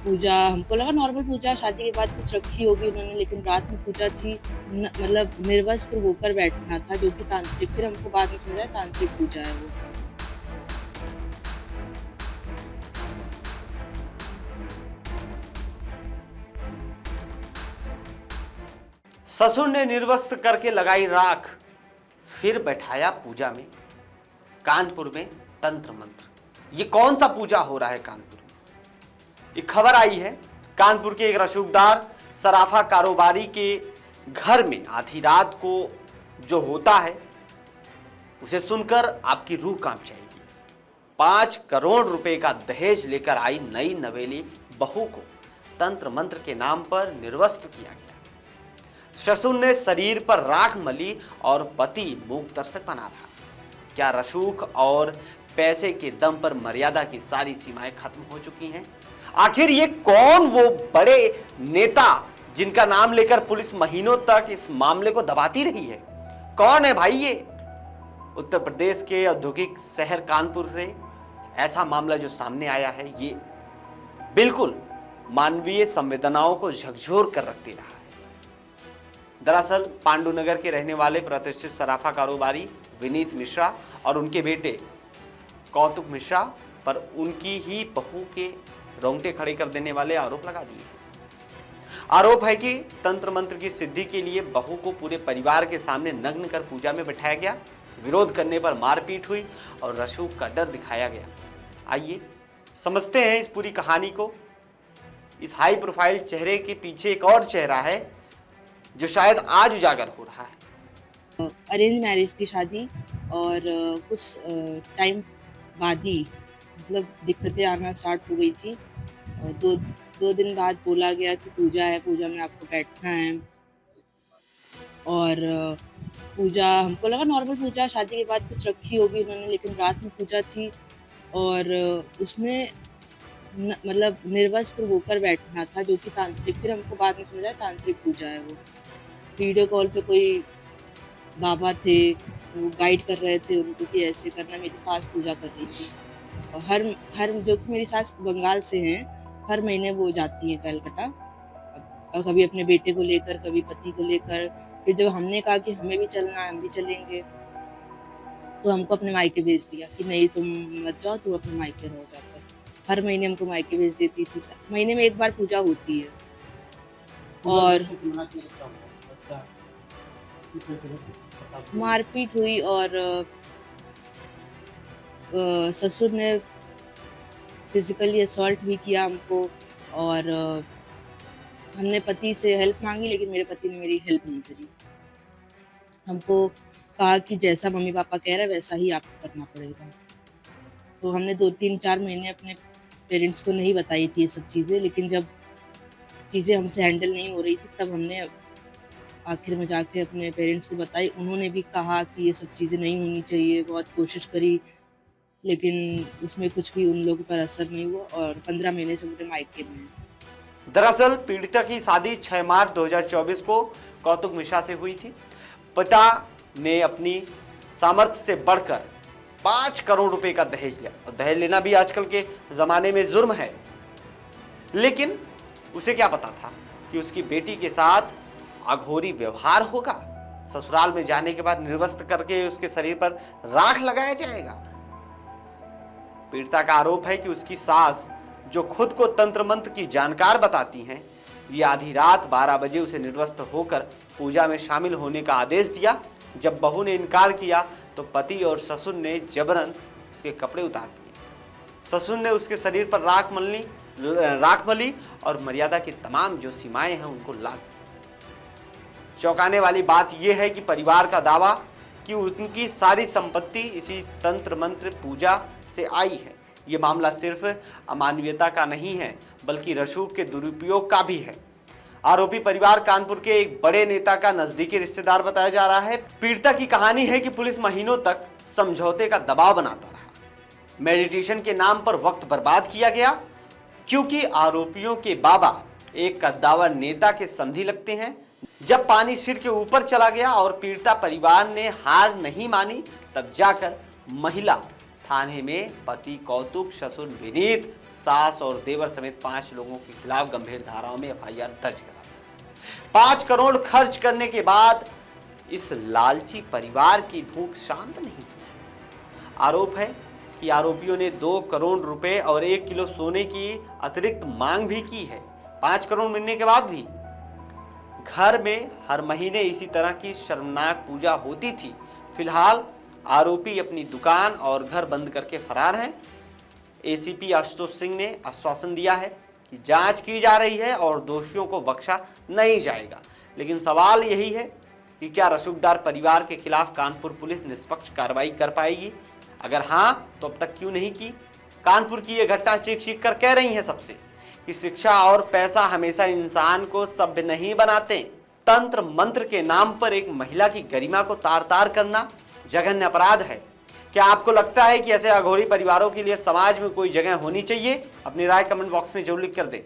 पूजा हमको लगा नॉर्मल पूजा शादी के बाद कुछ रखी होगी उन्होंने, लेकिन रात में पूजा थी। मतलब निर्वस्त्र होकर बैठना था, जो कि तांत्रिक, फिर हमको बाद में समझा तांत्रिक पूजा है वो। ससुर ने निर्वस्त्र करके लगाई राख, फिर बैठाया पूजा में। कानपुर में तंत्र मंत्र, ये कौन सा पूजा हो रहा है कानपुर में? ये खबर आई है कानपुर के एक रसूखदार सराफा कारोबारी के घर में आधी रात को जो होता है उसे सुनकर आपकी रूह कांप जाएगी। 5 करोड़ रुपए का दहेज लेकर आई नई नवेली बहू को तंत्र मंत्र के नाम पर निर्वस्त्र किया गया। ससुर ने शरीर पर राख मली और पति मूक दर्शक बना रहा। क्या रसूख और पैसे के दम पर मर्यादा की सारी सीमाएं खत्म हो चुकी हैं? आखिर ये कौन वो बड़े नेता जिनका नाम लेकर पुलिस महीनों तक इस मामले को दबाती रही है? कौन है भाई ये? उत्तर प्रदेश के औद्योगिक शहर कानपुर से ऐसा मामला जो सामने आया है, ये बिल्कुल मानवीय संवेदनाओं को झकझोर कर रख दे रहा है। दरअसल पांडुनगर के रहने वाले प्रतिष्ठित सराफा कारोबारी विनीत मिश्रा और उनके बेटे कौतुक मिश्रा पर उनकी ही बहू के रोंगटे खड़े कर देने वाले आरोप लगा दिए। आरोप है कि तंत्र मंत्र की सिद्धि के लिए बहू को पूरे परिवार के सामने नग्न कर पूजा में बैठाया गया, विरोध करने पर मारपीट हुई और रसूख का डर दिखाया गया। आइए समझते हैं इस पूरी कहानी को। इस हाई प्रोफाइल चेहरे के पीछे एक और चेहरा है जो शायद आज उजागर हो रहा है। अरेंज मैरिज थी शादी, और कुछ टाइम बाद ही मतलब दिक्कतें आना स्टार्ट हो गई थी। दो दिन बाद बोला गया कि पूजा है, पूजा में आपको बैठना है। और पूजा हमको लगा नॉर्मल पूजा शादी के बाद कुछ रखी होगी उन्होंने, लेकिन रात में पूजा थी और उसमें मतलब निर्वस्त्र होकर बैठना था, जो कि तांत्रिक, फिर हमको बाद में समझा तांत्रिक पूजा है वो। वीडियो कॉल पे कोई बाबा थे, वो गाइड कर रहे थे उनको कि ऐसे करना। मेरी सास पूजा कर रही थी और हर जो कि मेरी सास बंगाल से हैं, हर महीने वो जाती हैं कलकत्ता, कभी अपने बेटे को लेकर, कभी पति को लेकर। फिर जब हमने कहा कि हमें भी चलना है, हम भी चलेंगे, तो हमको अपने मायके भेज दिया कि नहीं तुम मत जाओ, तुम अपने मायके रहो जाकर। हर महीने हमको मायके भेज देती थी। महीने में एक बार पूजा होती है। और मारपीट हुई और ससुर ने फिजिकली असॉल्ट भी किया हमको। और हमने पति से हेल्प मांगी, लेकिन मेरे पति ने मेरी हेल्प नहीं करी। हमको कहा कि जैसा मम्मी पापा कह रहे हैं वैसा ही आपको करना पड़ेगा। तो हमने 2-3-4 महीने अपने पेरेंट्स को नहीं बताई थी ये सब चीज़ें, लेकिन जब चीज़ें हमसे हैंडल नहीं हो रही थी तब हमने आखिर में जाके अपने पेरेंट्स को बताई। उन्होंने भी कहा कि ये सब चीज़ें नहीं होनी चाहिए, बहुत कोशिश करी, लेकिन उसमें कुछ भी उन लोगों पर असर नहीं हुआ और 15 महीने से मेरे मायके में हैं। दरअसल पीड़िता की शादी 6 मार्च 2024 को कौतुक मिश्रा से हुई थी। पिता ने अपनी सामर्थ्य से बढ़कर 5 करोड़ रुपए का दहेज लिया, और दहेज लेना भी आजकल के ज़माने में जुर्म है। लेकिन उसे क्या पता था कि उसकी बेटी के साथ अघोरी व्यवहार होगा। ससुराल में जाने के बाद निर्वस्त्र करके उसके शरीर पर राख लगाया जाएगा। पीड़िता का आरोप है कि उसकी सास, जो खुद को तंत्र मंत्र की जानकार बताती हैं, ये आधी रात 12 बजे उसे निर्वस्त्र होकर पूजा में शामिल होने का आदेश दिया। जब बहू ने इनकार किया तो पति और ससुर ने जबरन उसके कपड़े उतार दिए। ससुर ने उसके शरीर पर राख मली और मर्यादा की तमाम जो सीमाएं हैं उनको लाग दी। चौंकाने वाली बात यह है कि परिवार का दावा कि उनकी सारी संपत्ति इसी तंत्र मंत्र पूजा से आई है। ये मामला सिर्फ अमानवीयता का नहीं है, बल्कि रसूख के दुरुपयोग का भी है। आरोपी परिवार कानपुर के एक बड़े नेता का नजदीकी रिश्तेदार बताया जा रहा है। पीड़िता की कहानी है कि पुलिस महीनों तक समझौते का दबाव बनाता रहा। मेडिटेशन के नाम पर वक्त बर्बाद किया गया, क्योंकि आरोपियों के बाबा एक कद्दावर नेता के समधी लगते हैं। जब पानी सिर के ऊपर चला गया और पीड़िता परिवार ने हार नहीं मानी, तब जाकर महिला थाने में पति कौतुक, ससुर विनीत, सास और देवर समेत 5 लोगों के खिलाफ गंभीर धाराओं में एफआईआर दर्ज करा दी। 5 करोड़ खर्च करने के बाद इस लालची परिवार की भूख शांत नहीं हुई। आरोप है कि आरोपियों ने 2 करोड़ रुपए और 1 किलो सोने की अतिरिक्त मांग भी की है। 5 करोड़ मिलने के बाद भी घर में हर महीने इसी तरह की शर्मनाक पूजा होती थी। फिलहाल आरोपी अपनी दुकान और घर बंद करके फरार हैं। एसीपी आशुतोष सिंह ने आश्वासन दिया है कि जांच की जा रही है और दोषियों को बख्शा नहीं जाएगा। लेकिन सवाल यही है कि क्या रसूखदार परिवार के खिलाफ कानपुर पुलिस निष्पक्ष कार्रवाई कर पाएगी? अगर हाँ, तो अब तक क्यों नहीं की? कानपुर की ये घटना चीख चीख कर कह रही है सबसे कि शिक्षा और पैसा हमेशा इंसान को सभ्य नहीं बनाते। तंत्र मंत्र के नाम पर एक महिला की गरिमा को तार तार करना जघन्य अपराध है। क्या आपको लगता है कि ऐसे अघोरी परिवारों के लिए समाज में कोई जगह होनी चाहिए? अपनी राय कमेंट बॉक्स में जरूर लिख कर दें।